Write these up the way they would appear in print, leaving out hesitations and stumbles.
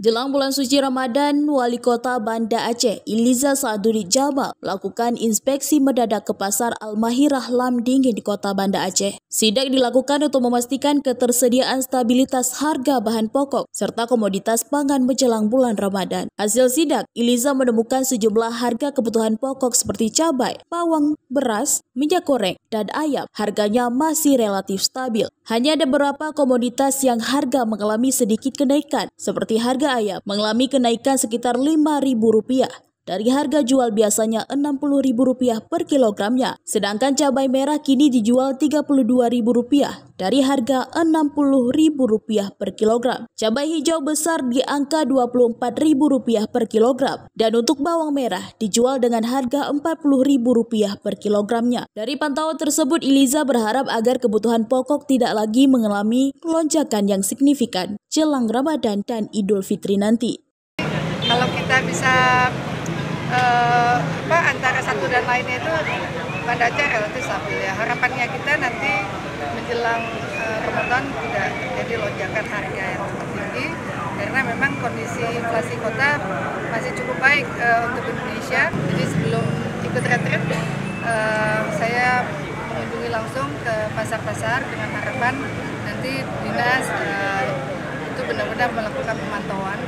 Jelang bulan suci Ramadan, Wali Kota Banda Aceh, Iliza Sa'duddin Jamal, melakukan inspeksi mendadak ke Pasar Al-Mahirah Lam Dingin di Kota Banda Aceh. Sidak dilakukan untuk memastikan ketersediaan stabilitas harga bahan pokok serta komoditas pangan menjelang bulan Ramadan. Hasil sidak, Iliza menemukan sejumlah harga kebutuhan pokok seperti cabai, bawang, beras, minyak goreng, dan ayam. Harganya masih relatif stabil. Hanya ada beberapa komoditas yang harga mengalami sedikit kenaikan, seperti harga ayam mengalami kenaikan sekitar Rp5.000 dari harga jual biasanya Rp60.000 per kilogramnya, sedangkan cabai merah kini dijual Rp32.000 dari harga Rp60.000 per kilogram. Cabai hijau besar di angka Rp24.000 per kilogram, dan untuk bawang merah dijual dengan harga Rp40.000 per kilogramnya. Dari pantauan tersebut, Iliza berharap agar kebutuhan pokok tidak lagi mengalami lonjakan yang signifikan jelang Ramadan dan Idul Fitri nanti. Kalau kita bisa antara satu dan lainnya itu Banda Aceh relatif stabil ya. Harapannya kita nanti menjelang Ramadan tidak jadi lonjakan harga yang tinggi, karena memang kondisi inflasi kota masih cukup baik untuk Indonesia. Jadi sebelum ikut retret, saya mengunjungi langsung ke pasar-pasar dengan harapan nanti dinas itu benar-benar melakukan pemantauan,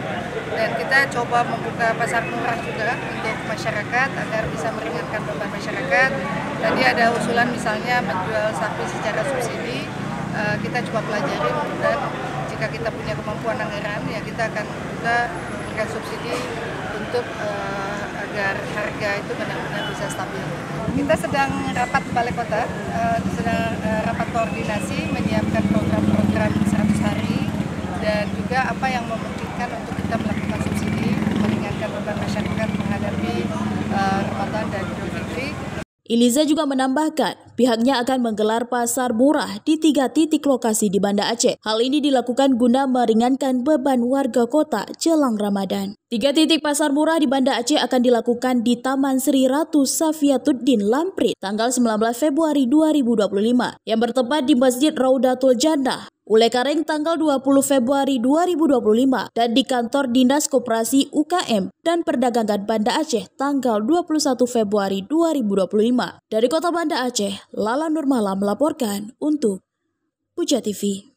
dan kita coba membuka pasar murah juga untuk masyarakat agar bisa meringankan beban masyarakat. Tadi ada usulan misalnya menjual sapi secara subsidi, kita coba pelajari, dan jika kita punya kemampuan anggaran ya kita akan juga memberikan subsidi untuk agar harga itu benar-benar bisa stabil. Kita sedang rapat balai kota, sedang rapat koordinasi menyiapkan program-program 100 hari dan juga apa yang memungkinkan untuk kita melakukan subsidi meringankan beban masyarakat menghadapi Ramadan dan Idul Fitri. Iliza juga menambahkan pihaknya akan menggelar pasar murah di 3 titik lokasi di Banda Aceh. Hal ini dilakukan guna meringankan beban warga kota jelang Ramadan. 3 titik pasar murah di Banda Aceh akan dilakukan di Taman Sri Ratu Safiatuddin Lamprit tanggal 19 Februari 2025 yang bertempat di Masjid Raudatul Jannah, Ulekareng tanggal 20 Februari 2025 dan di kantor Dinas Koperasi UKM dan Perdagangan Banda Aceh tanggal 21 Februari 2025. Dari Kota Banda Aceh, Lala Nurmala melaporkan untuk Puja TV.